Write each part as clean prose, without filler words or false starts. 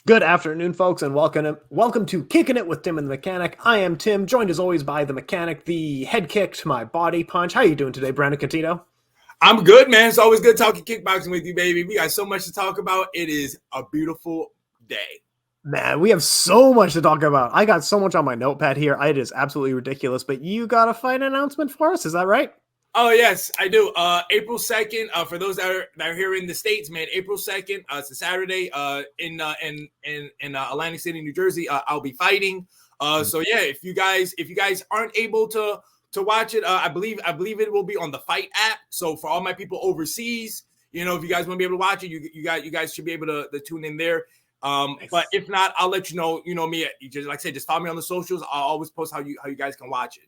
Good afternoon, folks, and welcome to Kickin' It with Tim and the Mechanic. I am Tim, joined as always by the Mechanic, the head kick to my body punch. How you doing today, Brandon Cuttino? I'm good, man. It's always good talking kickboxing with you, baby. We got so much to talk about. It is a beautiful day. Man, we have so much to talk about. I got so much on my notepad here. It is absolutely ridiculous, but you got a fight announcement for us, is that right? Oh, yes, I do. April 2nd, for those that are here in the States, man, April 2nd, it's a Saturday in Atlantic City, New Jersey. I'll be fighting. So yeah, if you guys aren't able to watch it, I believe it will be on the Fight app. So for all my people overseas, if you guys want to be able to watch it, you guys should be able to tune in there. Nice. But if not, I'll let you know. You know me, just like I said, just follow me on the socials. I'll always post how you guys can watch it.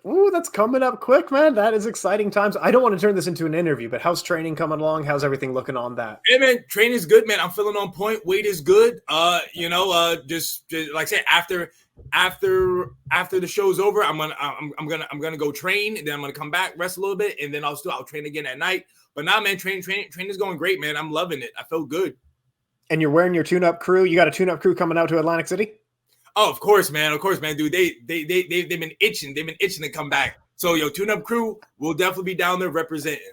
Ooh, that's coming up quick, man. That is exciting times. I don't want to turn this into an interview, but how's training coming along? How's everything looking on that? Hey man, training's good, man. I'm feeling on point. Weight is good. Just like I said, after the show's over, I'm gonna go train, and then I'm gonna come back, rest a little bit, and then I'll train again at night. But now, man, training is going great, man. I'm loving it. I feel good. And you're wearing your tune-up crew. You got a tune-up crew coming out to Atlantic City? Oh, of course, man. Dude, they've been itching. They've been itching to come back. So, Tune Up Crew will definitely be down there representing.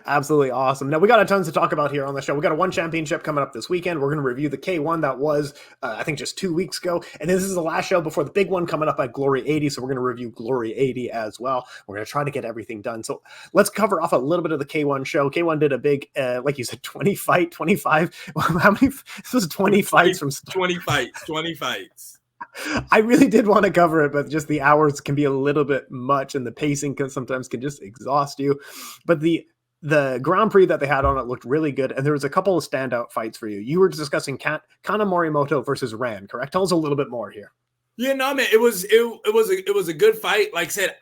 Absolutely awesome. Now, we got a tons to talk about here on the show. We got a one championship coming up this weekend. We're going to review the K-1 that was, I think, just 2 weeks ago. And this is the last show before the big one coming up at Glory 80. So we're going to review Glory 80 as well. We're going to try to get everything done. So let's cover off a little bit of the K-1 show. K-1 did a big, like you said, 25. How many? This was 20 fights from 20 fights. I really did want to cover it, but just the hours can be a little bit much, and the pacing sometimes can just exhaust you. But the Grand Prix that they had on it looked really good, and there was a couple of standout fights for you. You were discussing Kana Morimoto versus Rand, correct? Tell us a little bit more here. Yeah, no, man, it was a good fight. Like I said,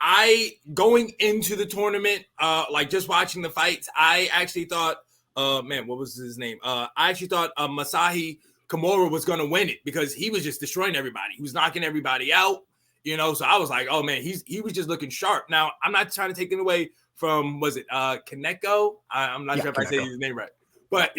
going into the tournament, like just watching the fights, I actually thought, what was his name? I actually thought Masahi Kimura was going to win it because he was just destroying everybody. He was knocking everybody out, So I was like, oh man, he was just looking sharp. Now I'm not trying to take it away from, was it Kaneko? I'm not sure if Kaneko. I say his name right, but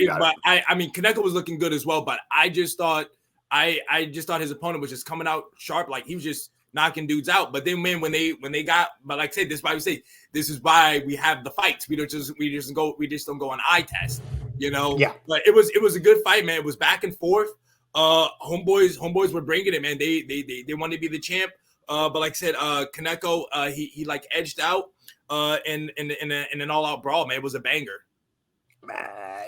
I mean Kaneko was looking good as well. But I just thought his opponent was just coming out sharp, like he was just knocking dudes out. But then when they got, but like I said, this is why we say this is why we have the fights. We just don't go on eye test. Yeah. But it was a good fight, man. It was back and forth. Homeboys were bringing it, man. They wanted to be the champ. But like I said, Kaneko, he like edged out in an all-out brawl, man. It was a banger.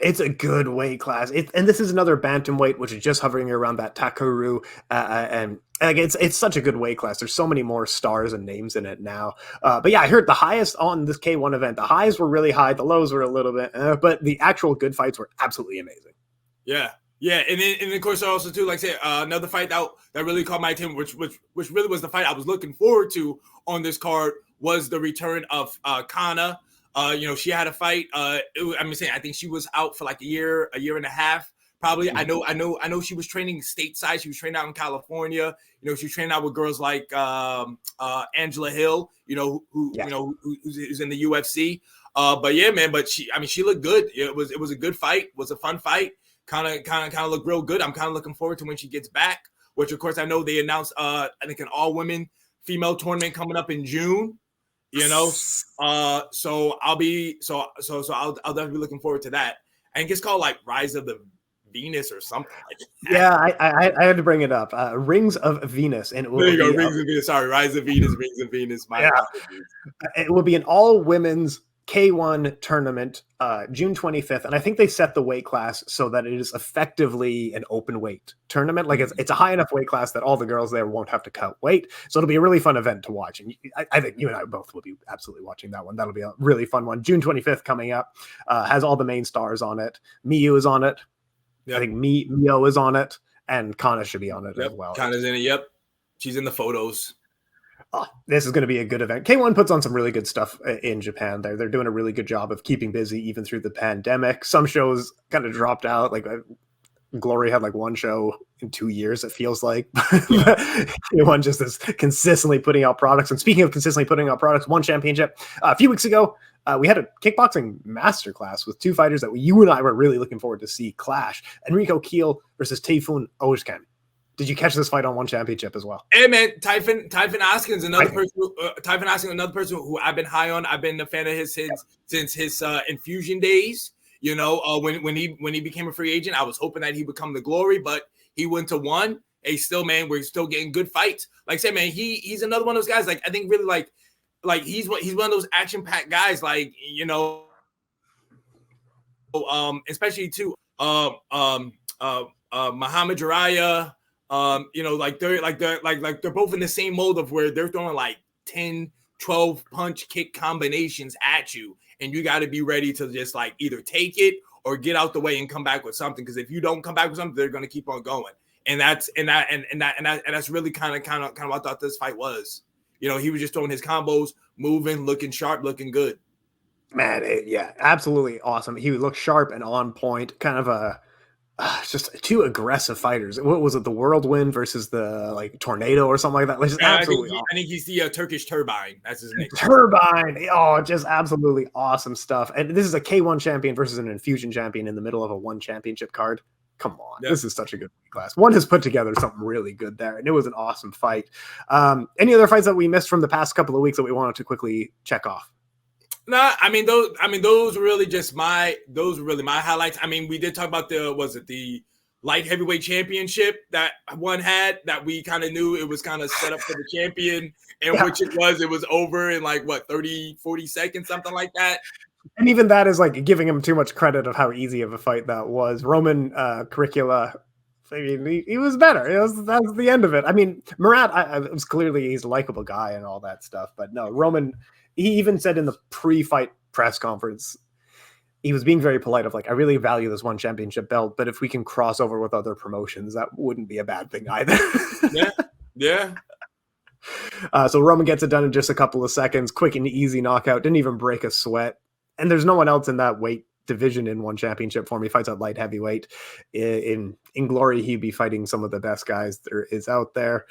It's a good weight class. And this is another bantamweight, which is just hovering around that Takuru. And like it's such a good weight class. There's so many more stars and names in it now. But yeah, I heard the highest on this K1 event. The highs were really high. The lows were a little bit, but the actual good fights were absolutely amazing. Yeah. And then of course also too, like I said, another fight that really caught my attention, which really was the fight I was looking forward to on this card, was the return of Kana. She had a fight. I think she was out for like a year and a half, probably. Mm-hmm. I know she was training stateside. She was training out in California. She was training out with girls like Angela Hill, who's in the UFC. But yeah, man. But she looked good. It was a good fight. It was a fun fight. Kind of looked real good. I'm kind of looking forward to when she gets back. Which of course I know they announced. I think an all women female tournament coming up in June. So I'll definitely be looking forward to that. I think it's called like Rise of the Venus or something like that. Yeah, I had to bring it up. Rings of Venus, and there you go, Rings of Venus. Sorry, Rise of Venus, Rings of Venus. It will be an all women's K1 tournament, June 25th, and I think they set the weight class so that it is effectively an open weight tournament. Like it's a high enough weight class that all the girls there won't have to cut weight. So it'll be a really fun event to watch. And I think you and I both will be absolutely watching that one. That'll be a really fun one. June 25th coming up, has all the main stars on it. Miyu is on it. Yep. I think Mio is on it, and Kana should be on it as well. Kana's in it. Yep, she's in the photos. Oh, this is going to be a good event. K1 puts on some really good stuff in Japan. They're doing a really good job of keeping busy even through the pandemic. Some shows kind of dropped out. Like Glory had like one show in 2 years, it feels like. K-1 just is consistently putting out products. And speaking of consistently putting out products, one championship. A few weeks ago, we had a kickboxing masterclass with two fighters that you and I were really looking forward to see clash. Enriko Kehl versus Tayfun Özcan. Did you catch this fight on one championship as well? Hey man, Tayfun Askin's another person. Tayfun Askin, another person who I've been high on. I've been a fan of his since his Infusion days. You know, when he became a free agent, I was hoping that he would come to Glory, but he went to one. Hey, still, man, we're still getting good fights. Like I said, man, he's another one of those guys. Like I think really like he's one of those action-packed guys. Like you know, especially too, Muhammad Jiraiya. You know, they're both in the same mold of where they're throwing like 10, 12 punch kick combinations at you. And you got to be ready to just like either take it or get out the way and come back with something. Because if you don't come back with something, they're going to keep on going. And that's really kind of what I thought this fight was. You know, he was just throwing his combos, moving, looking sharp, looking good. Man, yeah, absolutely awesome. He looked sharp and on point. Kind of just two aggressive fighters. What was it? The Whirlwind versus the like Tornado or something like that. Like, just absolutely awesome. I think he's the Turkish Turbine. That's his name. Turbine. Oh, just absolutely awesome stuff. And this is a K-1 champion versus an Infusion champion in the middle of a one championship card. Come on. Yep. This is such a good class. One has put together something really good there, and it was an awesome fight. Any other fights that we missed from the past couple of weeks that we wanted to quickly check off? No, those were really my highlights. I mean, we did talk about the light heavyweight championship that one had that we kind of knew it was kind of set up for the champion, and which it was over in like what 30, 40 seconds, something like that. And even that is like giving him too much credit of how easy of a fight that was. Roman Kryklia, I mean, he was better. That was the end of it. I mean, Murat, it was clearly he's a likable guy and all that stuff, but no, Roman. He even said in the pre-fight press conference, he was being very polite of like, I really value this one championship belt, but if we can cross over with other promotions, that wouldn't be a bad thing either. Yeah. So Roman gets it done in just a couple of seconds, quick and easy knockout, didn't even break a sweat. And there's no one else in that weight division in one championship form. He fights at light heavyweight. In Glory, he'd be fighting some of the best guys there is out there.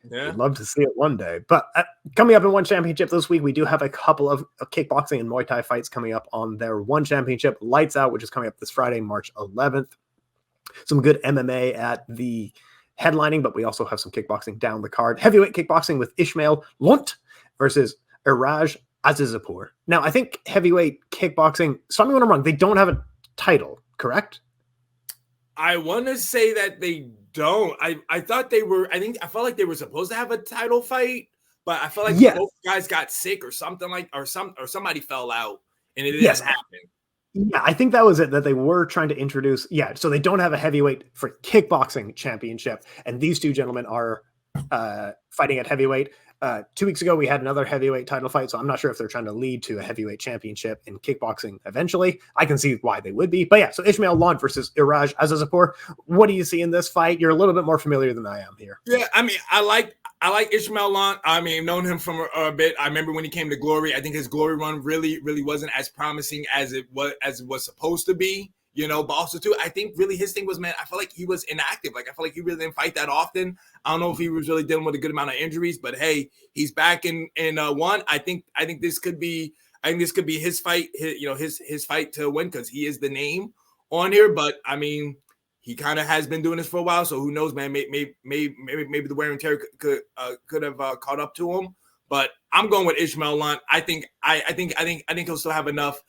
Yeah. I'd love to see it one day. But coming up in one championship this week, we do have a couple of kickboxing and Muay Thai fights coming up on their one championship. Lights Out, which is coming up this Friday, March 11th. Some good MMA at the headlining, but we also have some kickboxing down the card. Heavyweight kickboxing with Ismael Londt versus Iraj Azizpour. Now, I think heavyweight kickboxing, stop me when I'm wrong, they don't have a title, correct? I want to say that they don't. I thought they were. I felt like they were supposed to have a title fight, but I felt like both guys got sick or something or somebody fell out, and it didn't happen. Yeah, I think that was it. That they were trying to introduce. Yeah, so they don't have a heavyweight for kickboxing championship, and these two gentlemen are fighting at heavyweight. 2 weeks ago, we had another heavyweight title fight, so I'm not sure if they're trying to lead to a heavyweight championship in kickboxing eventually. I can see why they would be. But yeah, so Ismael Londt versus Iraj Azizpour. What do you see in this fight? You're a little bit more familiar than I am here. Yeah, I mean, I like Ismael Londt. I mean, I've known him from a bit. I remember when he came to Glory. I think his Glory run really wasn't as promising as it was supposed to be. You know, but also too, I think really his thing was, man, I felt like he was inactive. Like I felt like he really didn't fight that often. I don't know if he was really dealing with a good amount of injuries, but hey, he's back in one. I think this could be his fight. His fight to win because he is the name on here. But I mean, he kind of has been doing this for a while, so who knows, man? Maybe the wear and tear could have caught up to him. But I'm going with Ismael Londt. I think he'll still have enough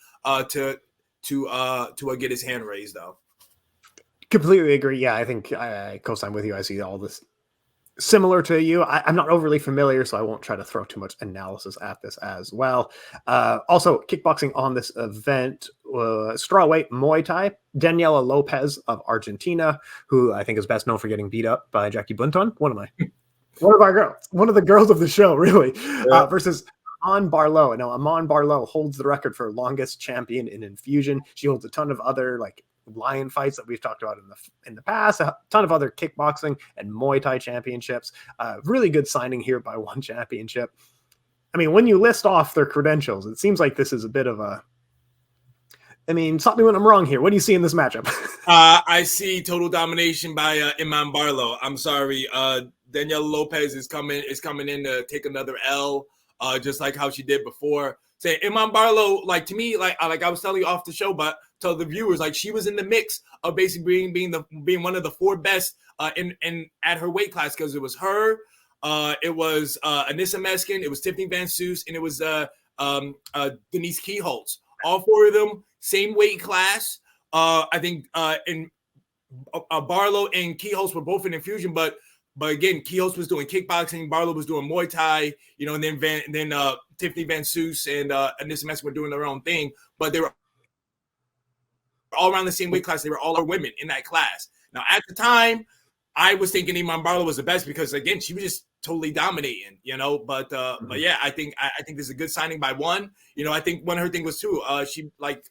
to get his hand raised, though. Completely agree. Yeah, I think I co-sign with you. I see all this similar to you. I'm not overly familiar, so I won't try to throw too much analysis at this as well. Also, kickboxing on this event, strawweight Muay Thai, Daniela Lopez of Argentina, who I think is best known for getting beat up by Jackie Bunton. One of our girls, one of the girls of the show, really, versus Iman Barlow. Now, Iman Barlow holds the record for longest champion in Infusion. She holds a ton of other lion fights that we've talked about in the past, a ton of other kickboxing and Muay Thai championships. Really good signing here by one championship. I mean, when you list off their credentials, it seems like this is a bit of a I mean, stop me when I'm wrong here. What do you see in this matchup? I see total domination by Iman Barlow. I'm sorry. Daniela Lopez is coming in to take another L, just like how she did before. Say Iman Barlow, like to me, like I was telling you off the show, but tell the viewers, like she was in the mix of basically being one of the 4 best in at her weight class, because it was her, it was Anissa Meskin, it was Tiffany Van Soos, and it was Denise Keyholtz. All 4 of them, same weight class. I think in Barlow and Kehl were both in infusion, but again, Kehl was doing kickboxing, Barlow was doing Muay Thai, and then Tiffany Van Soos and Anissa Meskin were doing their own thing, but they were all around the same weight class. They were all women in that class. Now, at the time, I was thinking Iman Barlow was the best because, again, she was just totally dominating, But yeah, I think this is a good signing by one. I think one of her thing was too. She like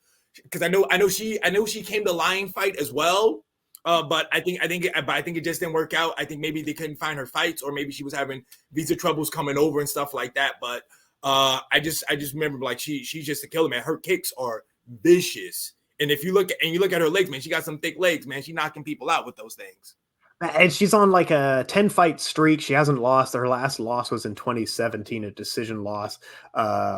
because I know she came to Lion fight as well. But I think it just didn't work out. I think maybe they couldn't find her fights, or maybe she was having visa troubles coming over and stuff like that. But I just remember like she's just a killer, man. Her kicks are vicious. And if you look at her legs, man, she got some thick legs, man. She's knocking people out with those things. And she's on like a 10-fight streak. She hasn't lost. Her last loss was in 2017, a decision loss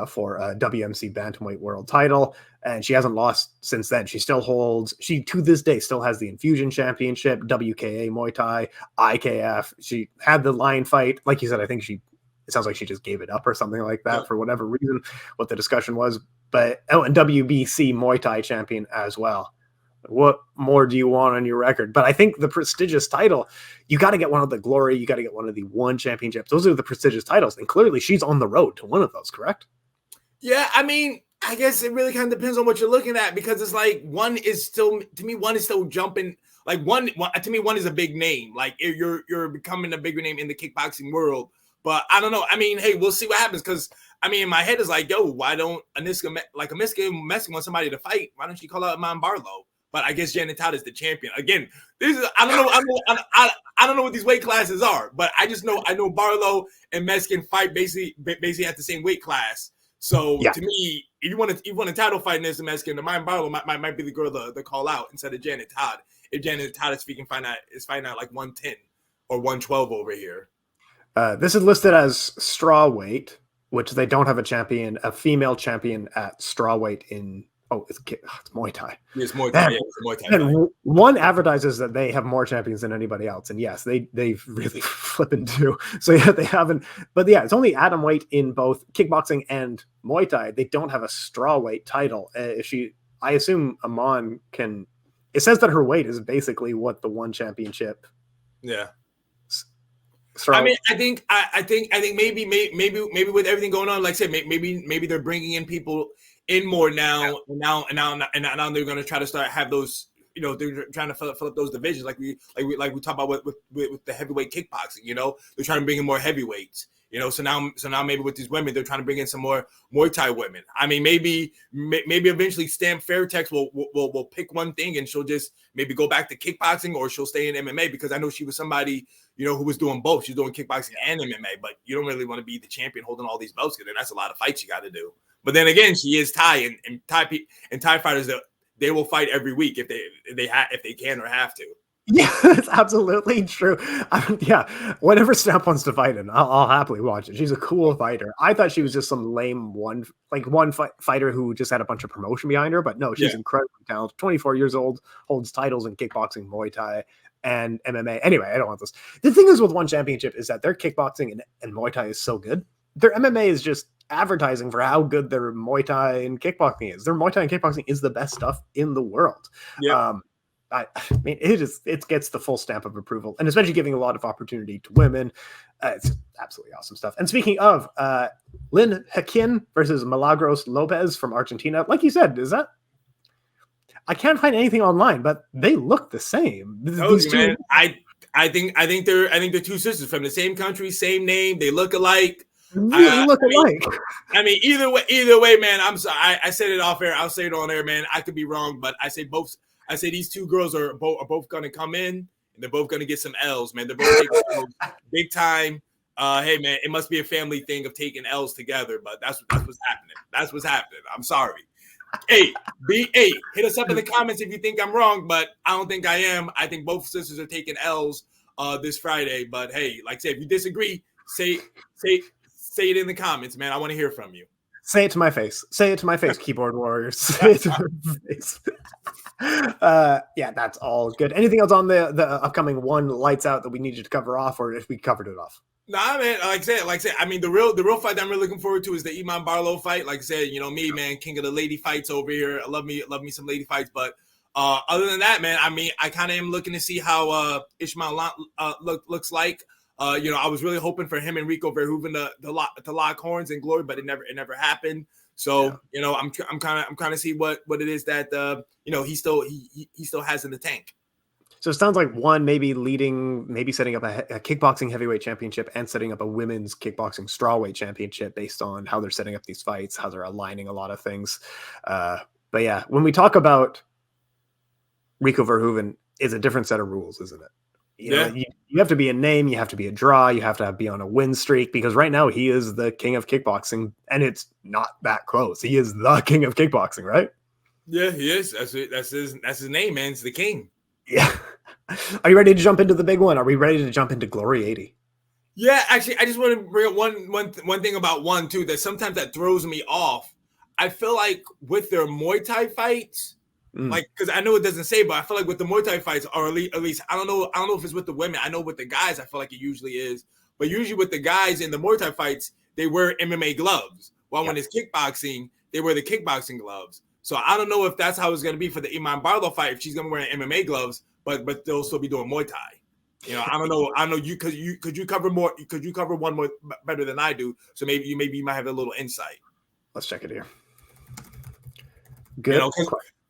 for a WMC Bantamweight World title. And she hasn't lost since then. She still holds, to this day, still has the Infusion Championship, WKA Muay Thai, IKF. She had the Lion fight. Like you said, I think it sounds like she just gave it up or something like that for whatever reason, what the discussion was. But, and WBC Muay Thai champion as well. What more do you want on your record? But I think the prestigious title, you got to get one of the glory. You got to get one of the one championships. Those are the prestigious titles. And clearly she's on the road to one of those, correct? Yeah. I mean, I guess it really kind of depends on what you're looking at, because it's like one is still jumping. Like one to me, one is a big name. Like you're becoming a bigger name in the kickboxing world. But I don't know. I mean, hey, we'll see what happens. Because I mean, my head is like, yo, why don't Anissa Meskin want somebody to fight? Why don't she call out Iman Barlow? But I guess Janet Todd is the champion. Again, I don't know what these weight classes are, but I know Barlow and Meskin fight basically at the same weight class. So to me, if you want a title fight against Meskin, Iman Barlow might be the girl to call out instead of Janet Todd. If Janet Todd is fighting out like 110 or 112 over here. This is listed as straw weight, which they don't have a female champion at straw weight in. Oh, it's Muay Thai. It's Muay Thai. Yeah, it's Muay Thai. And one advertises that they have more champions than anybody else, and yes, they've really flipping do. So yeah, they haven't. But yeah, it's only atom weight in both kickboxing and Muay Thai. They don't have a straw weight title. I assume Iman can. It says that her weight is basically what the one championship. Yeah. Straw. I mean, I think maybe with everything going on, like I said, maybe they're bringing in people in more now, and now they're going to try to start have those, they're trying to fill up those divisions like we talk about with the heavyweight kickboxing. They're trying to bring in more heavyweights. So now maybe with these women, they're trying to bring in some more Muay Thai women. I mean, maybe eventually Stamp Fairtex will pick one thing and she'll just maybe go back to kickboxing, or she'll stay in MMA, because I know she was somebody, who was doing both. She's doing kickboxing and MMA, but you don't really want to be the champion holding all these belts, because then that's a lot of fights you got to do. But then again, she is Thai, and Thai fighters, they will fight every week if they can or have to. Yeah, it's absolutely true. Yeah, whatever Stamp wants to fight in, I'll happily watch it. She's a cool fighter. I thought she was just some lame fighter who just had a bunch of promotion behind her, but no, she's incredibly talented. 24 years old, holds titles in kickboxing, Muay Thai, and MMA. Anyway, I don't want this. The thing is with one championship is that their kickboxing and Muay Thai is so good. Their MMA is just advertising for how good their Muay Thai and kickboxing is. Their Muay Thai and kickboxing is the best stuff in the world. Yeah. I mean, it gets the full stamp of approval, and especially giving a lot of opportunity to women. It's absolutely awesome stuff. And speaking of Lynn Hakin versus Milagros Lopez from Argentina, like you said, I can't find anything online, but they look the same. These two, man, I think they're two sisters from the same country, same name. They look alike. Really look alike. I mean, either way, man. I'm sorry. I said it off air. I'll say it on air, man. I could be wrong, but I say these two girls are both going to come in, and they're both going to get some L's, man. They're both taking big time. Hey, man, it must be a family thing of taking L's together, but that's what's happening. That's what's happening. I'm sorry. Hey, hit us up in the comments if you think I'm wrong, but I don't think I am. I think both sisters are taking L's this Friday. But hey, like I said, if you disagree, say it in the comments, man. I want to hear from you. Say it to my face. Say it to my face, keyboard warriors. Say it to my face. Yeah, that's all good. Anything else on the upcoming one lights out that we needed to cover off, or if we covered it off? Nah, man. Like I said, I mean, the real fight that I'm really looking forward to is the Iman Barlow fight. Like I said, me, man, king of the lady fights over here. I love me some lady fights. But other than that, man, I mean, I kind of am looking to see how Ismael looks like. I was really hoping for him and Rico Verhoeven to lock horns in glory, but it never happened. So I'm kind of see what it is that he still has in the tank. So it sounds like one maybe setting up a kickboxing heavyweight championship and setting up a women's kickboxing strawweight championship based on how they're setting up these fights, how they're aligning a lot of things. But yeah, when we talk about Rico Verhoeven, it's a different set of rules, isn't it? You have to be a name, you have to be a draw, you have to be on a win streak, because right now he is the king of kickboxing, and it's not that close. He is the king of kickboxing, right? Yeah, he is. That's his name, man. It's the king. Yeah. Are you ready to jump into the big one? Are we ready to jump into Glory 80? Yeah, actually, I just want to bring up one thing about one too that sometimes that throws me off. I feel like with their Muay Thai fights, like, because I know it doesn't say, but I feel like with the Muay Thai fights, or at least I don't know if it's with the women. I know with the guys, I feel like it usually is, but usually with the guys in the Muay Thai fights, they wear MMA gloves. While when it's kickboxing, they wear the kickboxing gloves. So I don't know if that's how it's going to be for the Iman Barlow fight, if she's going to wear MMA gloves, but they'll still be doing Muay Thai. I don't know. I know you cover one more better than I do. So maybe you might have a little insight. Let's check it here. Good.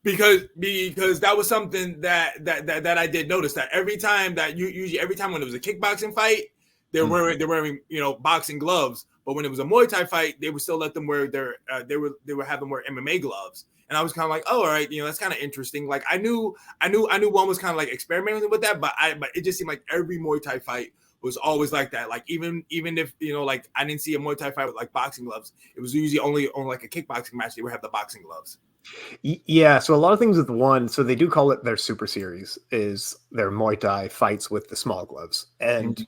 Because that was something that I did notice, that every time when it was a kickboxing fight, they're wearing boxing gloves, but when it was a Muay Thai fight, they would still let them wear they would have them wear MMA gloves. And I was kind of like, oh, all right, that's kind of interesting. Like I knew one was kind of like experimenting with that, but it just seemed like every Muay Thai fight was always like that. Like even if like I didn't see a Muay Thai fight with like boxing gloves, it was usually only on like a kickboxing match they would have the boxing gloves. Yeah, so a lot of things with one, so they do call it their super series, is their Muay Thai fights with the small gloves. And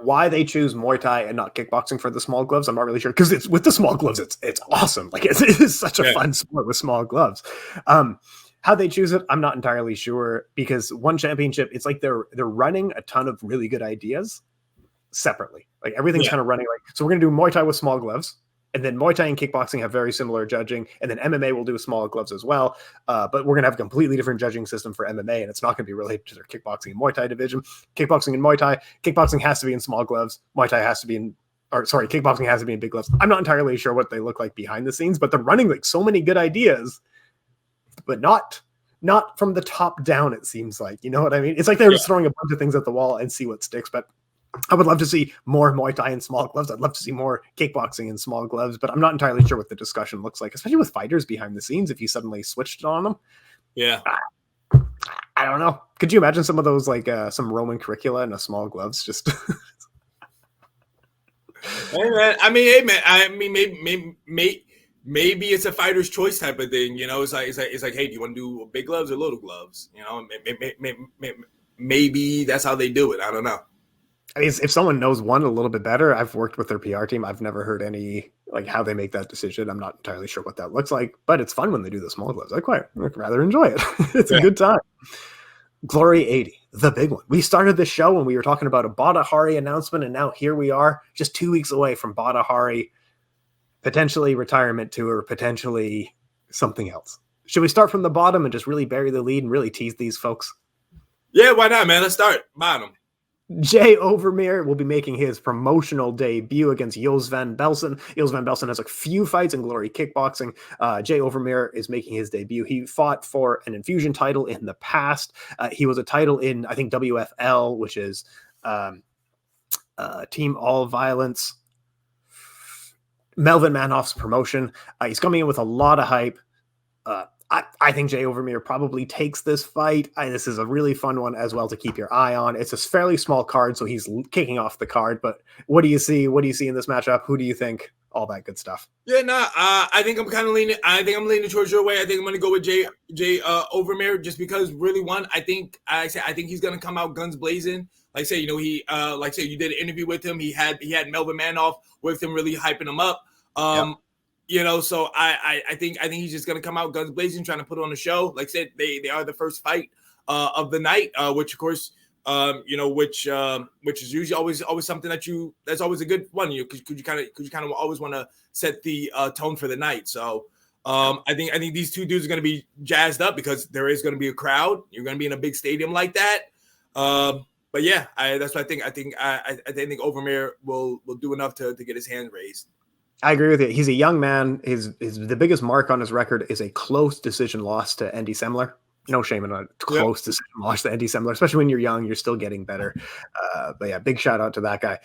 why they choose Muay Thai and not kickboxing for the small gloves, I'm not really sure, because it's with the small gloves, it's awesome. Like it is such a fun sport with small gloves. How they choose it, I'm not entirely sure, because one championship, it's like they're running a ton of really good ideas separately. Like everything's kind of running like, so we're gonna do Muay Thai with small gloves. And then Muay Thai and kickboxing have very similar judging. And then MMA will do small gloves as well. But we're going to have a completely different judging system for MMA. And it's not going to be related to their kickboxing and Muay Thai division. Kickboxing and Muay Thai. Kickboxing has to be in small gloves. Muay Thai has to be kickboxing has to be in big gloves. I'm not entirely sure what they look like behind the scenes, but they're running like so many good ideas, but not from the top down, it seems like. You know what I mean? It's like they're just throwing a bunch of things at the wall and see what sticks. But I would love to see more Muay Thai in small gloves. I'd love to see more kickboxing in small gloves, but I'm not entirely sure what the discussion looks like, especially with fighters behind the scenes. If you suddenly switched it on them, I don't know. Could you imagine some of those, like some Roman Kryklia in a small gloves? Just hey man, maybe it's a fighter's choice type of thing. It's like, hey, do you want to do big gloves or little gloves? Maybe that's how they do it. I don't know. I mean, if someone knows one a little bit better, I've worked with their PR team. I've never heard any, like, how they make that decision. I'm not entirely sure what that looks like, but it's fun when they do the small gloves. I'd rather enjoy it. It's a good time. Glory 80, the big one. We started the show when we were talking about a Badr Hari announcement, and now here we are, just 2 weeks away from Badr Hari, potentially retirement tour, potentially something else. Should we start from the bottom and just really bury the lead and really tease these folks? Yeah, why not, man? Let's start bottom. Jay Overeem will be making his promotional debut against Jos van Belsen. Jos van Belsen has a few fights in Glory Kickboxing. Jay Overeem is making his debut. He fought for an Infusion title in the past. He was a title in, I think, WFL, which is Team All Violence. Melvin Manoff's promotion. He's coming in with a lot of hype. I think Jay Overeem probably takes this fight. This is a really fun one as well to keep your eye on. It's a fairly small card, so he's kicking off the card. But what do you see? What do you see in this matchup? Who do you think all that good stuff. Yeah, no, I think I'm kind of leaning. I think I'm leaning towards your way. I think I'm going to go with Jay Overeem, just because really I think he's going to come out guns blazing. Like I say, he like I say, you did an interview with him. He had Melvin Manoff with him, really hyping him up. So I think he's just going to come out guns blazing, trying to put on a show. Like I said, they are the first fight of the night, which of course. Which is usually always something that's always a good one. Could you kind of always want to set the tone for the night. So I think these two dudes are going to be jazzed up because there is going to be a crowd. You're going to be in a big stadium like that. But yeah, that's what I think. I think Overeem will do enough to get his hand raised. I agree with you. He's a young man. The biggest mark on his record is a close decision loss to Andy Semler. No shame in a close decision loss to Andy Semler, especially when you're young, you're still getting better. But yeah, big shout out to that guy.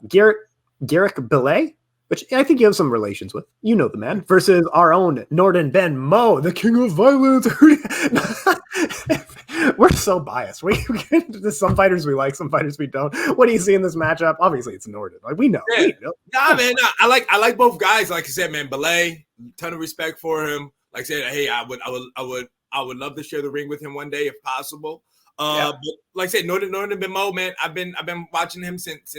Garrick Belay, which I think you have some relations with. You know the man, versus our own Norden Ben Mo, the king of violence. We're so biased. There's some fighters we like, some fighters we don't. What do you see in this matchup? Obviously, it's Norden. Like we know. Yeah. Nah, man. Nah, I like both guys. Like I said, man, Belay, ton of respect for him. Like I said, hey, I would love to share the ring with him one day if possible. But like I said, Norden Ben Mo, man, I've been watching him since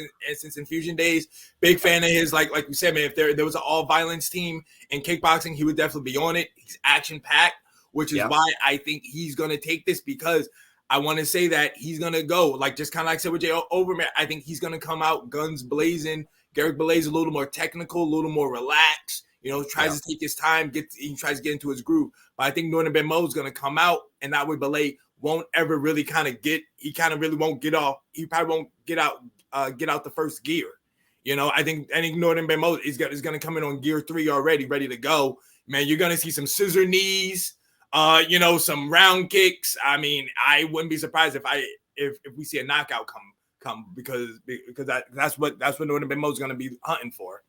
Infusion days. Big fan of his. Like we said, man, if there was an all violence team in kickboxing, he would definitely be on it. He's action packed, which is why I think he's gonna take this, because I want to say that he's gonna go like just kind of like I said with Jay Overeem. I think he's gonna come out guns blazing. Garrick Belay's a little more technical, a little more relaxed. Tries to take his time, he tries to get into his groove. But I think Norden Ben Mo is going to come out, and that way Belay won't ever really really won't get off. He probably won't get out the first gear. I think Norden Ben Mo is going to come in on gear 3 already, ready to go. Man, you're going to see some scissor knees, some round kicks. I mean, I wouldn't be surprised if we see a knockout come because that's what Norden Ben Mo is going to be hunting for.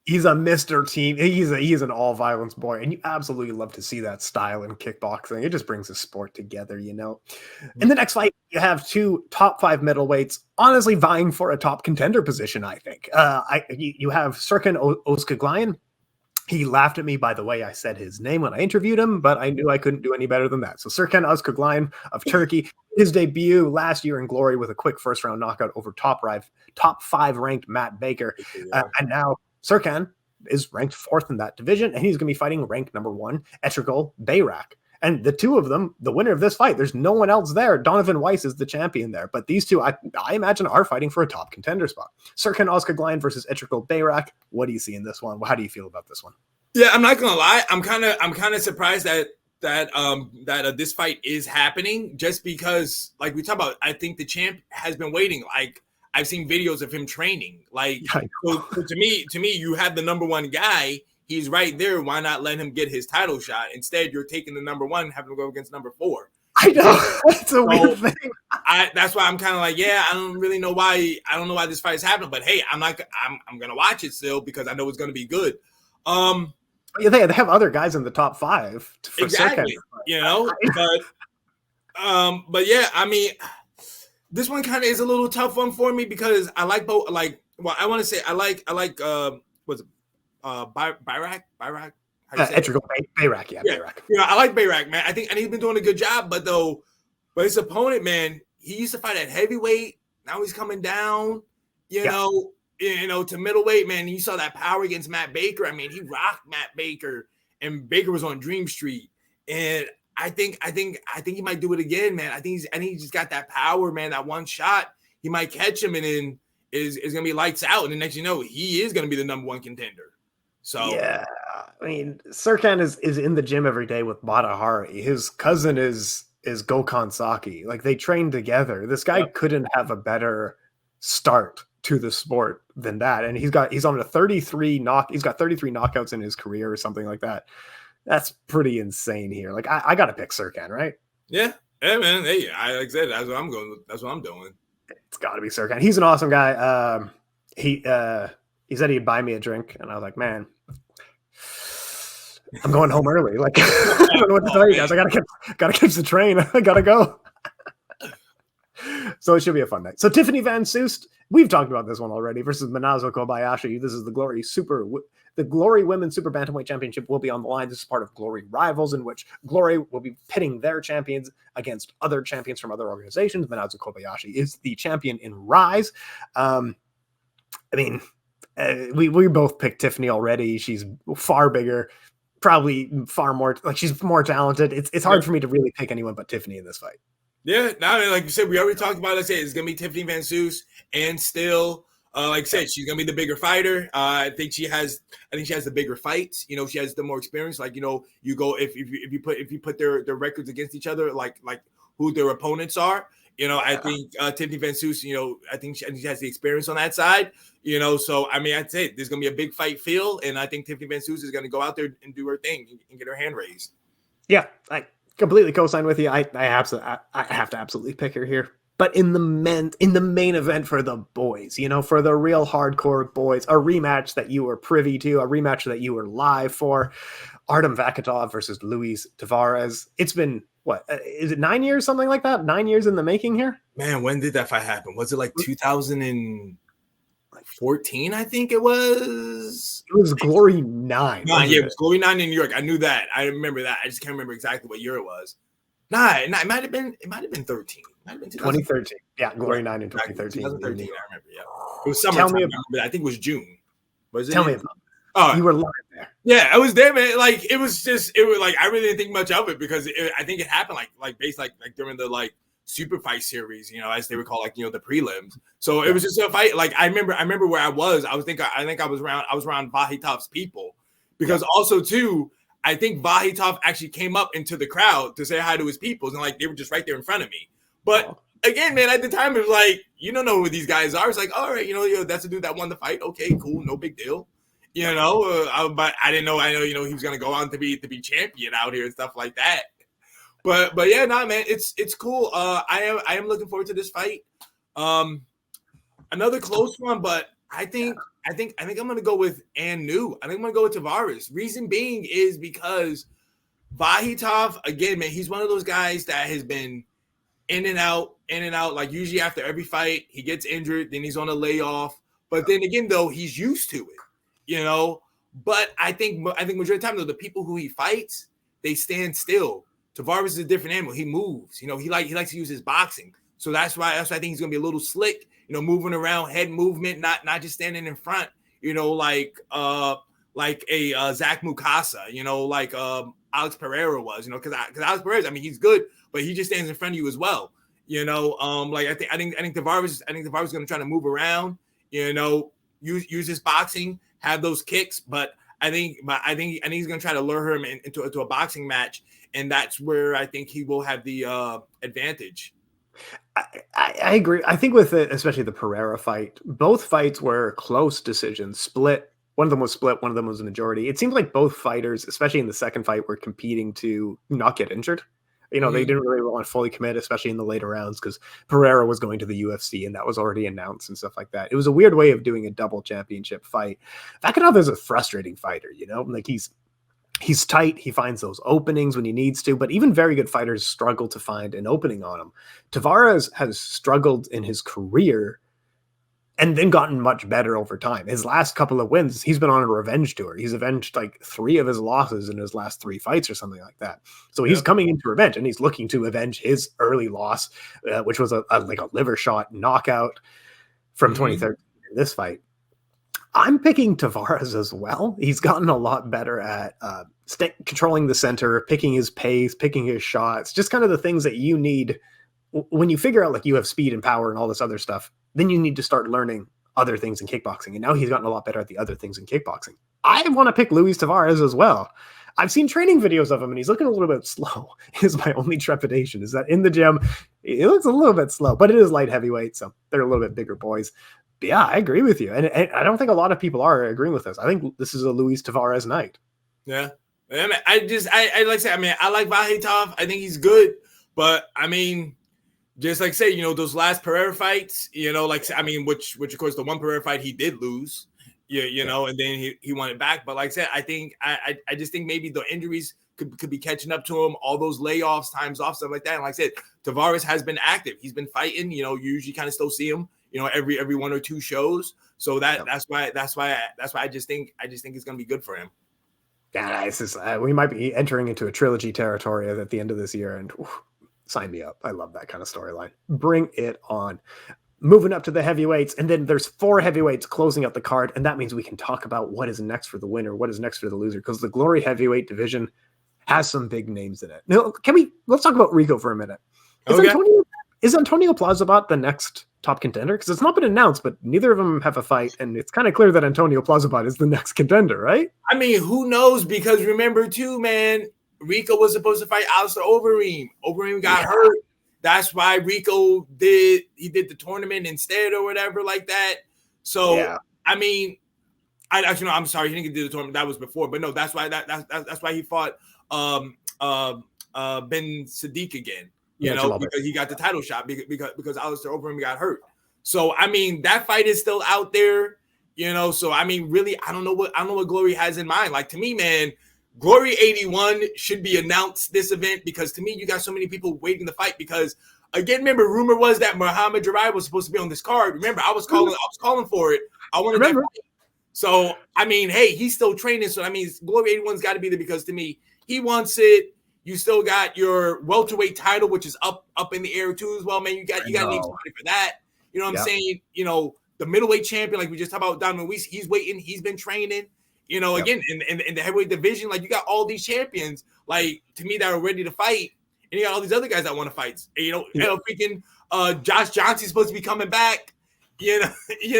He's a Mr. Team. He's an all violence boy, and you absolutely love to see that style in kickboxing. It just brings the sport together, In the next fight, you have 2 top 5 middleweights, honestly vying for a top contender position. I think you have Serkan Özcan. He laughed at me by the way I said his name when I interviewed him, but I knew I couldn't do any better than that. So Serkan Özcan of Turkey, his debut last year in glory with a quick first round knockout over top 5 ranked Matt Baker, and now. Serkan is ranked 4th in that division, and he's going to be fighting ranked number 1, Enriko Kehl. And the two of them, the winner of this fight, there's no one else there. Donovan Weiss is the champion there. But these two, I imagine, are fighting for a top contender spot. Serkan Özcan versus Enriko Kehl. What do you see in this one? How do you feel about this one? Yeah, I'm not going to lie. I'm kind of surprised that this fight is happening, just because, like we talk about, I think the champ has been waiting. Like, I've seen videos of him training. Like, so to me, you have the number 1 guy. He's right there. Why not let him get his title shot? Instead, you're taking the number 1, having to go against number 4. I know. It's a weird thing. That's why I'm kind of like, I don't really know why. I don't know why this fight is happening. But hey, I'm gonna watch it still because I know it's gonna be good. Yeah, they have other guys in the top 5. Exactly. But yeah, I mean. This one kind of is a little tough one for me because I like both. I want to say I like what's it? Bayrak? Enriko Kehl, yeah. Bayrak. I like Bayrak, man. I think he's been doing a good job, but his opponent, man, he used to fight at heavyweight. Now he's coming down, to middleweight, man. You saw that power against Matt Baker. I mean, he rocked Matt Baker, and Baker was on Dream Street, and I think he might do it again, man. I think he just got that power, man. That one shot, he might catch him, and then is gonna be lights out. And the next, he is gonna be the number 1 contender. So yeah, I mean, Serkan is in the gym every day with Badr Hari. His cousin is Gökhan Saki. Like, they train together. This guy couldn't have a better start to the sport than that. And he's on a 33 he's got 33 knockouts in his career or something like that. That's pretty insane here. Like, I got to pick Serkan, right? Yeah, man. Hey, like I said, that's what I'm going with. That's what I'm doing. It's got to be Serkan. He's an awesome guy. He said he'd buy me a drink, and I was like, man, I'm going home early. Like, I don't know what to tell you guys. I gotta catch the train. I gotta go. So it should be a fun night. So Tiffany Van Soest, we've talked about this one already, versus Minazo Kobayashi. This is the Glory Women's Super Bantamweight Championship will be on the line. This is part of Glory Rivals, in which Glory will be pitting their champions against other champions from other organizations. Minazo Kobayashi is the champion in Rise. We both picked Tiffany already. She's far bigger, probably far more, like, she's more talented. It's hard for me to really pick anyone but Tiffany in this fight. Yeah, now like you said, we already talked about it. It's gonna be Tiffany Van Soest, and still, like I said, she's gonna be the bigger fighter. I think she has the bigger fights. You know, she has the more experience. Like, you know, you go if you put their records against each other, like who their opponents are. You know, I think Tiffany Van Soest, you know, I think she has the experience on that side. You know, so I mean, I'd say there's gonna be a big fight feel, and I think Tiffany Van Soest is gonna go out there and do her thing and get her hand raised. Yeah, I completely co-sign with you. I have to absolutely pick her here. But in the main event for the boys, you know, for the real hardcore boys, a rematch that you were privy to, a rematch that you were live for, Artem Vakitov versus Luis Tavares. It's been, what, is it 9 years, something like that? 9 years in the making here? Man, when did that fight happen? Was it like 2014? I think it was. It was Glory 9. Yeah, it was Glory 9 in New York. I knew that. I remember that. I just can't remember exactly what year it was. It might have been 13. It might have been 2013. Yeah, Glory 9 in 2013. 2013, I remember, yeah. It was summertime. I think it was June. Was it? Tell me about it. You were live there. Yeah, I was there, man. Like, it was like, I really didn't think much of it because I think it happened like during the like super fight series, you know, as they would call, like, you know, the prelims. So it was just a fight. Like, I remember where I was. I think I was around Vahitov's people, because also too, I think Vahitov actually came up into the crowd to say hi to his peoples, and like they were just right there in front of me. But again, man, at the time it was like, you don't know who these guys are. It's like, all right, you know, that's the dude that won the fight. Okay, cool, no big deal. You know, but I didn't know. I know, you know, he was gonna go on to be champion out here and stuff like that. But yeah, nah, man, it's cool. I am looking forward to this fight. Another close one, but I think I'm gonna go with Anu. I think I'm gonna go with Tavares. Reason being is because Vahitov, again, man, he's one of those guys that has been in and out. Like, usually after every fight, he gets injured, then he's on a layoff. But then again, though, he's used to it, you know. But I think majority of the time, though, the people who he fights, they stand still. Tavares is a different animal. He moves. You know, he likes to use his boxing. So that's why I think he's gonna be a little slick. You know, moving around, head movement, not just standing in front. You know, like a Zach Mukasa. You know, like Alex Pereira was. You know, because Alex Pereira, I mean, he's good, but he just stands in front of you as well. You know, like I think Tavares is gonna try to move around. You know, use his boxing, have those kicks, but I think he's gonna try to lure him into a boxing match, and that's where I think he will have the advantage. I agree. I think with it, especially the Pereira fight, both fights were close decisions, split. One of them was split, one of them was a majority. It seems like both fighters, especially in the second fight, were competing to not get injured. You know, they didn't really want to fully commit, especially in the later rounds, because Pereira was going to the UFC and that was already announced and stuff like that. It was a weird way of doing a double championship fight. Vakitov is a frustrating fighter, you know, like he's tight. He finds those openings when he needs to, but even very good fighters struggle to find an opening on him. Tavares has struggled in his career and then gotten much better over time. His last couple of wins, he's been on a revenge tour. He's avenged like 3 of his losses in his last 3 fights or something like that. So he's coming into revenge, and he's looking to avenge his early loss, which was a liver shot knockout from 2013 in this fight. I'm picking Tavares as well. He's gotten a lot better at controlling the center, picking his pace, picking his shots, just kind of the things that you need when you figure out like you have speed and power and all this other stuff. Then you need to start learning other things in kickboxing. And now he's gotten a lot better at the other things in kickboxing. I want to pick Luis Tavares as well. I've seen training videos of him and he's looking a little bit slow. Is my only trepidation, is that in the gym, it looks a little bit slow, but it is light heavyweight. So they're a little bit bigger boys. But yeah, I agree with you. And I don't think a lot of people are agreeing with us. I think this is a Luis Tavares night. Yeah. I mean, I like to say, I mean, I like Vahitov. I think he's good, but I mean, just like say, you know, those last Pereira fights, you know, like, I mean, which of course the one Pereira fight he did lose, you know, and then he won it back. But like I said, I think I just think maybe the injuries could be catching up to him, all those layoffs, times off, stuff like that. And like I said, Tavares has been active. He's been fighting. You know, you usually kind of still see him, you know, every one or two shows. So that's why I just think it's gonna be good for him. Yeah, this is we might be entering into a trilogy territory at the end of this year, and sign me up. I love that kind of storyline. Bring it on. Moving up to the heavyweights, and then there's 4 heavyweights closing out the card, and that means we can talk about what is next for the winner, what is next for the loser, because the Glory heavyweight division has some big names in it. Now, let's talk about Rico for a minute. Is Antonio Plazibat the next top contender? Because it's not been announced, but neither of them have a fight, and it's kind of clear that Antonio Plazibat is the next contender, right? I mean, who knows? Because remember, too, man, Rico was supposed to fight Alistair Overeem. Overeem got hurt. That's why Rico did the tournament instead or whatever like that. So, I mean, I'm sorry, he didn't do the tournament. That was before, but no, that's why that's why he fought Ben Sadiq again. You know, because he got the title shot because Alistair Overeem got hurt. So I mean, that fight is still out there. You know, so I mean, really, I don't know what Glory has in mind. Like, to me, man, Glory 81 should be announced this event, because to me, you got so many people waiting to fight. Because again, remember, rumor was that Muhammad Jarabi was supposed to be on this card. Remember, I was calling for it. I wanted that fight. So I mean, hey, he's still training. So I mean, Glory 81's got to be there, because to me, he wants it. You still got your welterweight title, which is up in the air too as well, man. You got to need somebody for that. You know what I'm saying? You know, the middleweight champion, like we just talked about, Donovan Weiss, he's waiting. He's been training. You know, again, in the heavyweight division, like, you got all these champions, like, to me, that are ready to fight, and you got all these other guys that want to fight. And, you know, freaking Josh Johnson's supposed to be coming back. You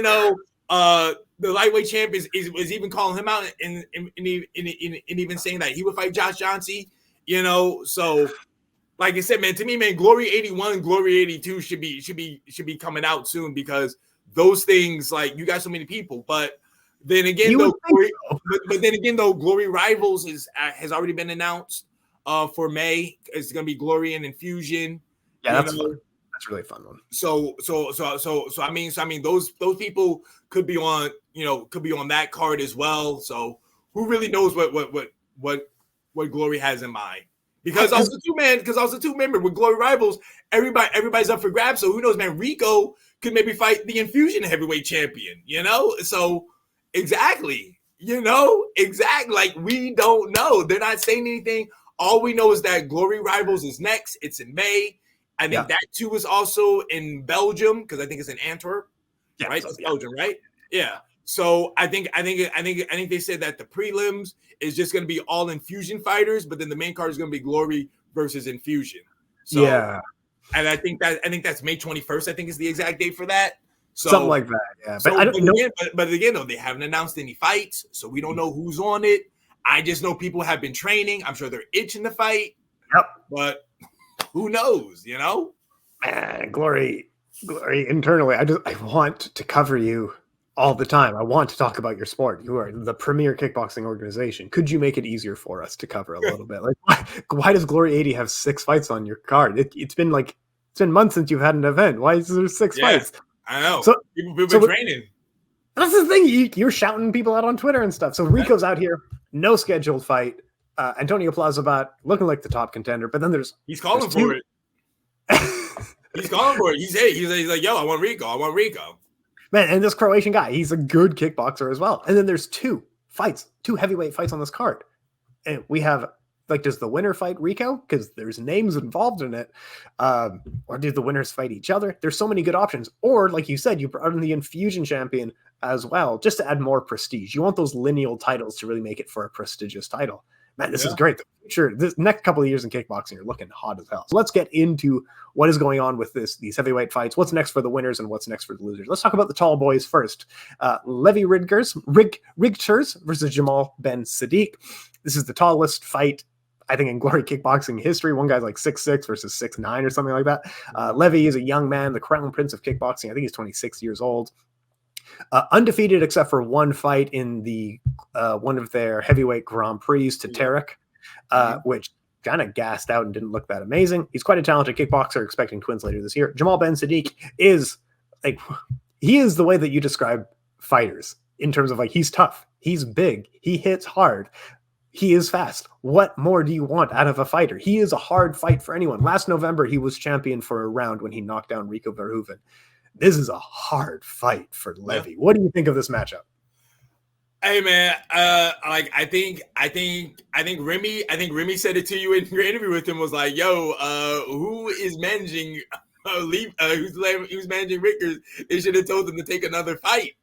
know, the lightweight champ is even calling him out and even saying that he would fight Josh Johnson. You know, so like I said, man, to me, man, Glory 81, Glory 82 should be coming out soon, because those things, like, you got so many people, but. Then again, though, Glory Rivals has already been announced for May. It's gonna be Glory and Infusion. Yeah, that's fun. That's a really fun one. So I mean, those people could be on that card as well. So who really knows what Glory has in mind? Because also too, remember, with Glory Rivals, everybody's up for grabs. So who knows, man? Rico could maybe fight the Infusion heavyweight champion. You know, so. Exactly. Like, we don't know. They're not saying anything. All we know is that Glory Rivals is next. It's in May. I think that too is also in Belgium, because I think it's in Antwerp. Yeah, right? It's Belgium, right? Yeah. So I think they said that the prelims is just going to be all Infusion fighters, but then the main card is going to be Glory versus Infusion. So, and I think that's May 21st. I think is the exact date for that. So, something like that, yeah. But I don't know. But again, though, they haven't announced any fights, so we don't know who's on it. I just know people have been training. I'm sure they're itching to fight. Yep. But who knows? You know, man, Glory. Internally, I want to cover you all the time. I want to talk about your sport. You are the premier kickboxing organization. Could you make it easier for us to cover a little bit? Like, why does Glory 80 have 6 fights on your card? It's been months since you've had an event. Why is there 6 fights? I know. So people been training. That's the thing. You're shouting people out on Twitter and stuff. So Rico's out here, no scheduled fight. Antonio Plazibat looking like the top contender, but then he's calling for it. He's calling for it. He's like, yo, I want Rico. Man, and this Croatian guy, he's a good kickboxer as well. And then there's 2 heavyweight fights on this card. And we have, like, does the winner fight Rico? Because there's names involved in it. Or do the winners fight each other? There's so many good options. Or, like you said, you brought in the Infusion champion as well, just to add more prestige. You want those lineal titles to really make it for a prestigious title. Man, this is great. Sure, this next couple of years in kickboxing are looking hot as hell. So let's get into what is going on with these heavyweight fights. What's next for the winners and what's next for the losers? Let's talk about the tall boys first. Levi Rigters versus Jamal Ben Sadiq. This is the tallest fight, I think, in Glory kickboxing history. One guy's like 6'6" versus 6'9" or something like that. Levi is a young man, the crown prince of kickboxing. I think he's 26 years old. Undefeated except for one fight in the one of their heavyweight Grand Prix to Tarek, which kind of gassed out and didn't look that amazing. He's quite a talented kickboxer, expecting twins later this year. Jamal Ben Sadiq is the way that you describe fighters in terms of like, he's tough, he's big, he hits hard, he is fast. What more do you want out of a fighter? He is a hard fight for anyone. Last November, he was champion for a round when he knocked down Rico Verhoeven. This is a hard fight for Levy. What do you think of this matchup? Hey man, I think Remy said it to you in your interview with him, was like, yo, who is managing who's managing Rickers? They should have told him to take another fight.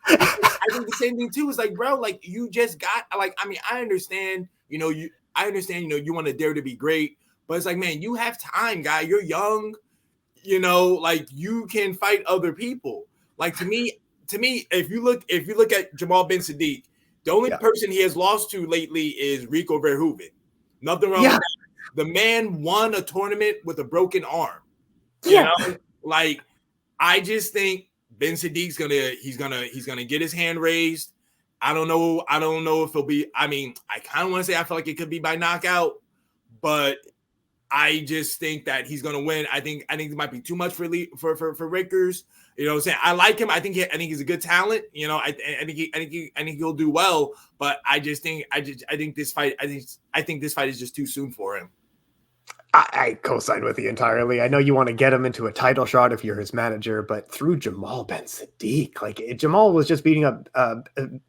I think the same thing too. Is like, bro, like you just got I understand, you want to dare to be great, but it's like, man, you have time, guy. You're young, like you can fight other people. Like to me, if you look at Jamal Ben Sadiq, the only person he has lost to lately is Rico Verhoeven. Nothing wrong with that. The man won a tournament with a broken arm. Like I just think Ben Sadiq's gonna get his hand raised. I don't know if it'll be. I mean, I kind of want to say I feel like it could be by knockout, but I just think that he's gonna win. I think it might be too much for Rickers. You know what I'm saying? I like him. I think he's a good talent. I think he'll do well. But I think this fight is just too soon for him. I co-sign with you entirely. I know you want to get him into a title shot if you're his manager, but through Jamal Ben Sadiq, like Jamal was just beating up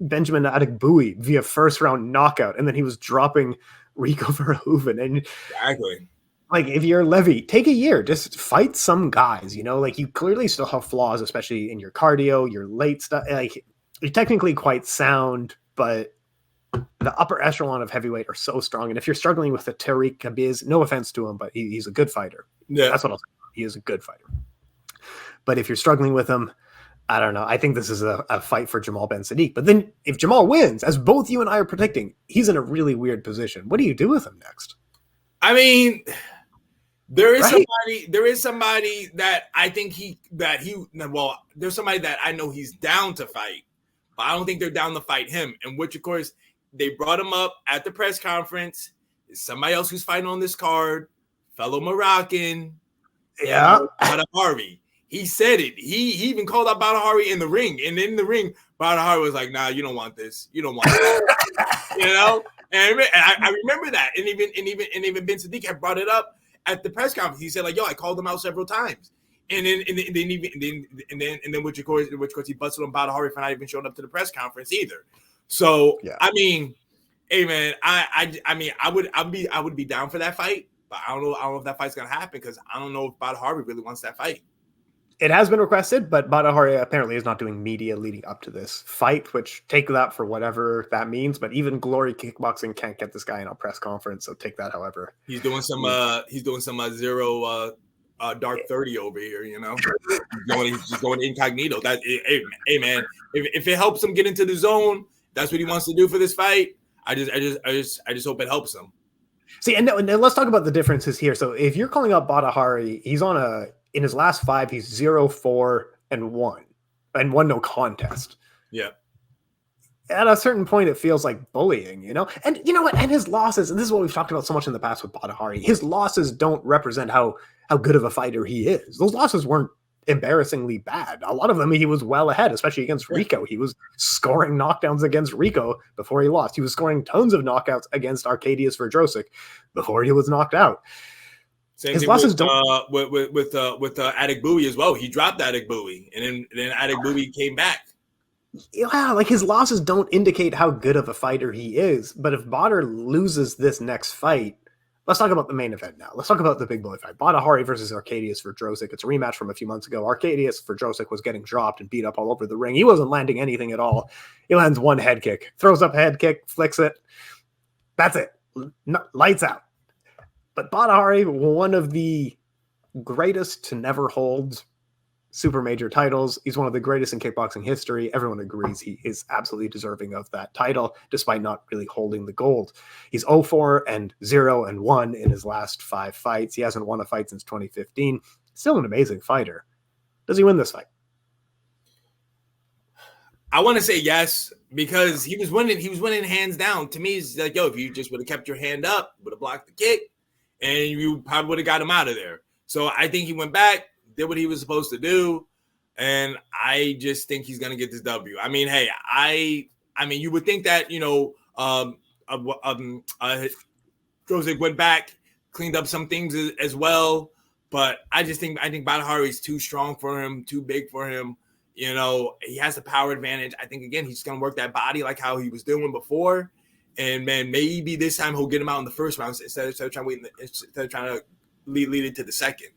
Benjamin Adegbuyi via first round knockout, and then he was dropping Rico Verhoeven. And exactly, like if you're Levy, take a year, just fight some guys. Like you clearly still have flaws, especially in your cardio, your late stuff. Like you're technically quite sound, but the upper echelon of heavyweight are so strong. And if you're struggling with a Tariq Khabiz, no offense to him, but he's a good fighter. Yeah. That's what I'll say. He is a good fighter. But if you're struggling with him, I don't know. I think this is a fight for Jamal Ben Sadiq. But then if Jamal wins, as both you and I are predicting, he's in a really weird position. What do you do with him next? I mean, there's somebody that I think there's somebody that I know he's down to fight, but I don't think they're down to fight him. And which, of course, they brought him up at the press conference. It's somebody else who's fighting on this card, fellow Moroccan, Badr Hari. He said it. He even called out Badr Hari in the ring, and in the ring, Badr Hari was like, "Nah, you don't want this. You don't want that." And I remember that. And even Ben Sadiq had brought it up at the press conference. He said, like, "Yo, I called him out several times." And then which of course he busted on Badr Hari for not even showing up to the press conference either. So I mean, hey man, I would be down for that fight, but I don't know if that fight's gonna happen because I don't know if Badr Hari really wants that fight. It has been requested, but Badr Hari apparently is not doing media leading up to this fight, which take that for whatever that means. But even Glory Kickboxing can't get this guy in a press conference, so take that however. He's doing some zero dark 30 over here, he's just going incognito. That hey man, if it helps him get into the zone, that's what he wants to do for this fight. I just hope it helps him. See, and let's talk about the differences here. So if you're calling out Badr Hari, he's in his last 5, he's 0-4-1 and won no contest. Yeah. At a certain point, it feels like bullying, And you know what? And his losses, and this is what we've talked about so much in the past with Badr Hari, his losses don't represent how good of a fighter he is. Those losses weren't embarrassingly bad. A lot of them he was well ahead, especially against Rico. He was scoring knockdowns against Rico before he lost. He was scoring tons of knockouts against Arkadiusz Jozek before he was knocked out. Same his thing losses with Adegbuyi as well. He dropped Adegbuyi, and then Adegbuyi came back. Yeah, like his losses don't indicate how good of a fighter he is. But if Badr loses this next fight, let's talk about the main event now. Let's talk about the big boy fight. Badr Hari versus Arkadiusz Jozek. It's a rematch from a few months ago. Arkadiusz Jozek was getting dropped and beat up all over the ring. He wasn't landing anything at all. He lands one head kick, throws up a head kick, flicks it. That's it. Lights out. But Badr Hari, one of the greatest to never hold super major titles. He's one of the greatest in kickboxing history. Everyone agrees he is absolutely deserving of that title, despite not really holding the gold. He's 0-4-0-1 in his last 5 fights. He hasn't won a fight since 2015. Still an amazing fighter. Does he win this fight? I want to say yes, because he was winning hands down. To me, it's like, yo, if you just would have kept your hand up, would have blocked the kick, and you probably would have got him out of there. So I think he went back, did what he was supposed to do. and I just think he's gonna get this W. I mean, hey, I mean, you would think that Jozek went back, cleaned up some things as well, but I think Badr Hari is too strong for him, too big for him. You know, he has the power advantage. I think again he's gonna work that body like how he was doing before, and man, maybe this time he'll get him out in the first round instead of trying to lead it to the second.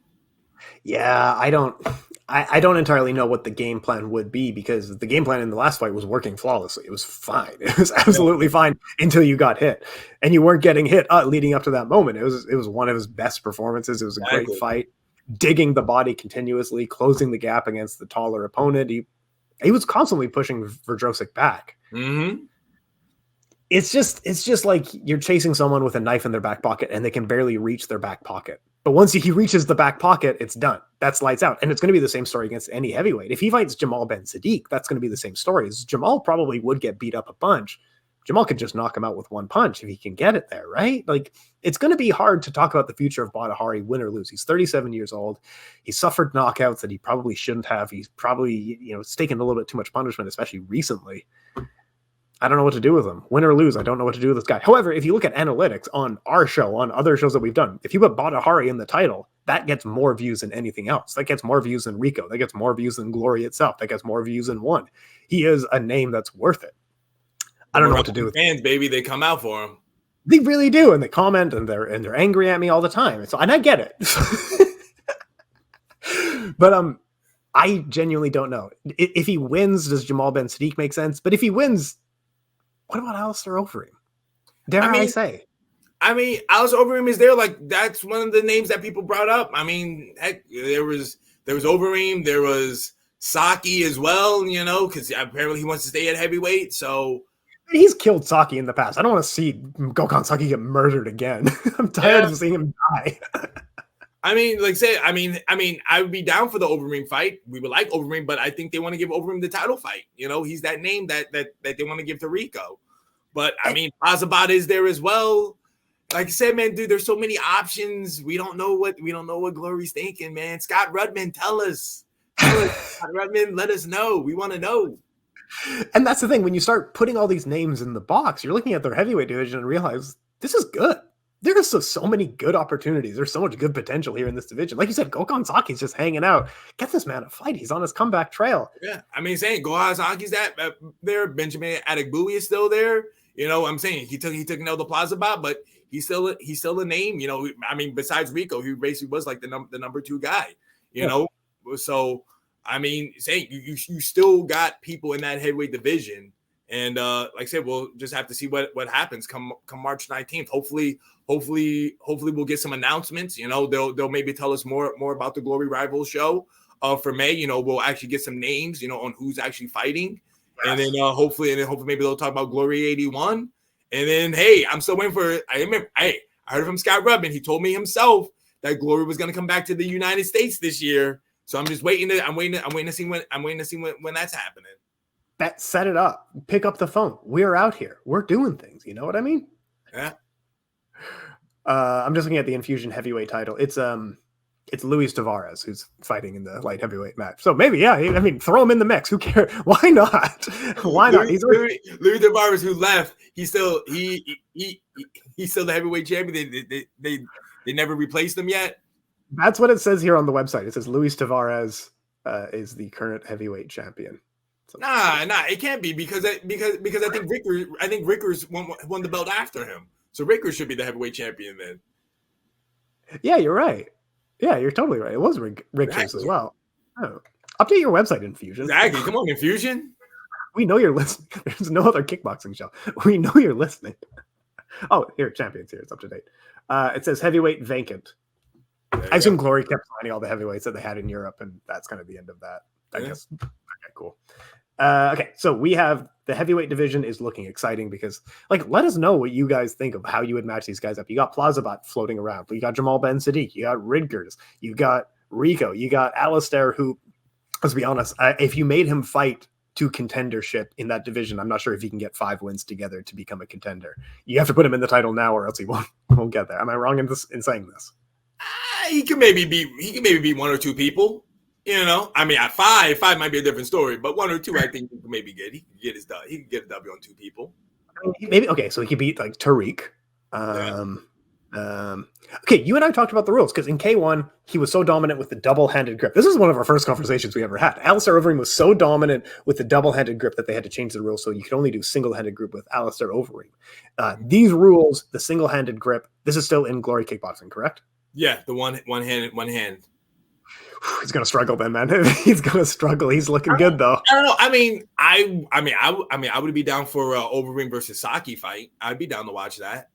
Yeah, I don't entirely know what the game plan would be, because the game plan in the last fight was working flawlessly. It was fine. It was absolutely fine until you got hit, and you weren't getting hit leading up to that moment. It was one of his best performances. It was a great fight, digging the body continuously, closing the gap against the taller opponent. He was constantly pushing Jozek back. Mm-hmm. It's just like you're chasing someone with a knife in their back pocket and they can barely reach their back pocket. But once he reaches the back pocket, it's done. That's lights out. And it's going to be the same story against any heavyweight. If he fights Jamal Ben Sadiq, that's going to be the same story. Jamal probably would get beat up a bunch. Jamal could just knock him out with one punch if he can get it there, right? Like, it's going to be hard to talk about the future of Badr Hari, win or lose. He's 37 years old. He suffered knockouts that he probably shouldn't have. He's probably, taken a little bit too much punishment, especially recently. I don't know what to do with him. Win or lose, I don't know what to do with this guy. However, if you look at analytics on our show, on other shows that we've done, if you put Badr Hari in the title, that gets more views than anything else. That gets more views than Rico. That gets more views than Glory itself. That gets more views than one. He is a name that's worth it. I don't know what to do with fans, baby. They come out for him. They really do, and they comment, and they're angry at me all the time. And I get it. But I genuinely don't know. If he wins, does Jamal Ben Sadiq make sense? But if he wins, what about Alistair Overeem? I say? I mean, Alistair Overeem is there. Like, that's one of the names that people brought up. I mean, heck, there was Overeem, there was Saki as well, because apparently he wants to stay at heavyweight. So he's killed Saki in the past. I don't want to see Gökhan Saki get murdered again. I'm tired of seeing him die. I mean, I would be down for the Overeem fight. We would like Overeem, but I think they want to give Overeem the title fight. He's that name that they want to give to Rico. But I mean, Plazibat is there as well. Like I said, man, dude, there's so many options. We don't know what Glory's thinking, man. Scott Rudman, tell us. Scott Rudman, let us know. We want to know. And that's the thing. When you start putting all these names in the box, you're looking at their heavyweight division and realize this is good. There's so many good opportunities. There's so much good potential here in this division. Like you said, Gökhan Saki's just hanging out. Get this man a fight. He's on his comeback trail. Yeah, I mean, saying Gökhan Saki's there. Benjamin Adegbuyi is still there. I'm saying he took Nel the Plazibat, but he's still a name. I mean, besides Rico, he basically was like the number 2 guy. So I mean, saying you still got people in that heavyweight division. And like I said, we'll just have to see what happens come March 19th. Hopefully we'll get some announcements. They'll maybe tell us more about the Glory Rivals show for May. We'll actually get some names, on who's actually fighting. Yes. And then hopefully maybe they'll talk about Glory 81. And then, hey, I'm still waiting for. I heard from Scott Rudman. He told me himself that Glory was going to come back to the United States this year. So I'm just waiting to see when that's happening. Set it up. Pick up the phone. We're out here. We're doing things. You know what I mean? Yeah. I'm just looking at the Infusion heavyweight title. It's Luis Tavares who's fighting in the light heavyweight match. So maybe, yeah. I mean, throw him in the mix. Who cares? Why not? Why not? He's Luis Tavares, who left. He's still the heavyweight champion. They never replaced him yet. That's what it says here on the website. It says Luis Tavares is the current heavyweight champion. So, nah, it can't be because I think Ricker's won the belt after him. So Ricker should be the heavyweight champion then. Yeah, you're right. Yeah, you're totally right. It was Rickers as well. Oh. Update your website, Infusion. Exactly. Come on, Infusion. We know you're listening. There's no other kickboxing show. We know you're listening. Oh, here, champions here. It's up to date. It says heavyweight vacant. I assume Glory kept signing all the heavyweights that they had in Europe, and that's kind of the end of that. I guess. Okay, cool. Okay, so we have the heavyweight division is looking exciting because, let us know what you guys think of how you would match these guys up. You got Plazibat floating around. You got Jamal Ben Sadiq. You got Ridgers. You got Rico. You got Alistair, who, let's be honest, if you made him fight to contendership in that division, I'm not sure if he can get 5 wins together to become a contender. You have to put him in the title now, or else he won't get there. Am I wrong in saying this? He can maybe beat 1 or 2 people. You know, I mean, at five might be a different story, but 1 or 2, I think he could maybe get. He could get his dub. He could get a W on 2 people. I mean, maybe okay, so he could beat like Tariq. Yeah. Okay, you and I talked about the rules because in K1 he was so dominant with the double-handed grip. This is one of our first conversations we ever had. Alistair Overeem was so dominant with the double-handed grip that they had to change the rules so you could only do single-handed grip with Alistair Overeem. These rules, the single-handed grip, this is still in Glory Kickboxing, correct? Yeah, the one hand. He's gonna struggle then, man. He's gonna struggle. He's looking good though. I don't know. I would be down for Overeem versus Saki fight. I'd be down to watch that.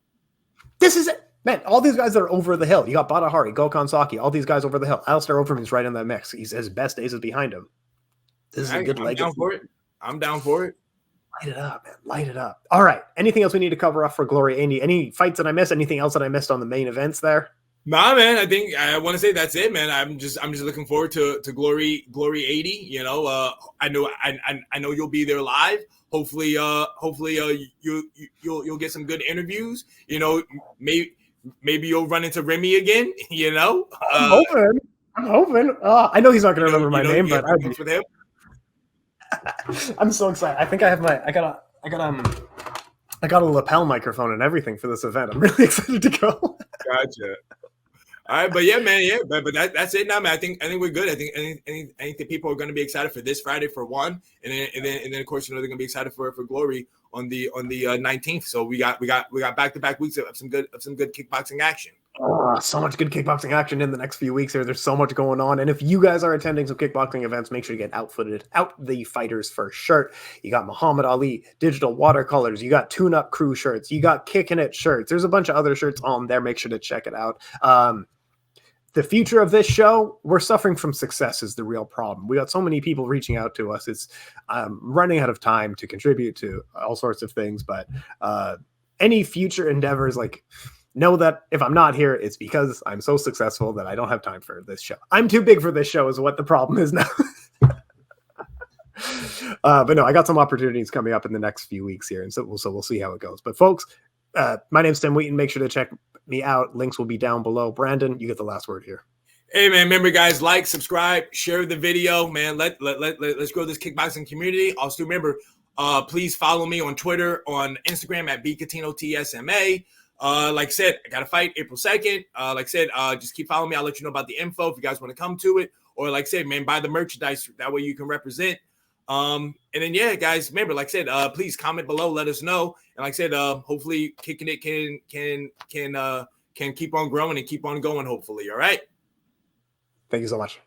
This is it, man. All these guys that are over the hill. You got Badr Hari, Gökhan Saki, all these guys over the hill. Alistair Overeem is right in that mix. His best days is behind him. This is a good legacy. I'm down for it. Light it up, man. Light it up. All right. Anything else we need to cover off for Glory? Any fights that I missed? Anything else that I missed on the main events there? Nah, man. I think I want to say that's it, man. I'm just looking forward to Glory 80. You know, I know you'll be there live. Hopefully, you'll get some good interviews. You know, maybe you'll run into Remy again. You know, I'm hoping. I know he's not going to remember my name, but I'd be with him. I'm so excited. I think I have I got a lapel microphone and everything for this event. I'm really excited to go. Gotcha. All right, but yeah, man, yeah, but that's it now, man. I think we're good. I think the people are going to be excited for this Friday for one, and then of course, you know, they're going to be excited for Glory on the 19th. So we got back-to-back weeks of some good kickboxing action. Oh, so much good kickboxing action in the next few weeks here. There's so much going on. And if you guys are attending some kickboxing events, make sure you get out the Fighters First shirt. You got Muhammad Ali digital watercolors. You got Tune-Up Crew shirts. You got Kickin It shirts. There's a bunch of other shirts on there. Make sure to check it out. The future of this show, we're suffering from success is the real problem. We got so many people reaching out to us. It's running out of time to contribute to all sorts of things. But any future endeavors, like, know that if I'm not here, it's because I'm so successful that I don't have time for this show. I'm too big for this show is what the problem is now. But no, I got some opportunities coming up in the next few weeks here. And so we'll see how it goes. But folks, my name's Tim Wheaton. Make sure to check me out. Links will be down below. Brandon, you get the last word here. Hey, man, remember, guys, like, subscribe, share the video, man. Let's grow this kickboxing community. Also, remember, please follow me on Twitter, on Instagram at BCuttinoTSMA. Like I said, I got a fight April 2nd. Like I said, just keep following me. I'll let you know about the info if you guys want to come to it. Or like I said, man, buy the merchandise. That way you can represent. And then, yeah, guys, remember, like I said, please comment below. Let us know. And like I said, hopefully Kickin It can keep on growing and keep on going, hopefully. All right. Thank you so much.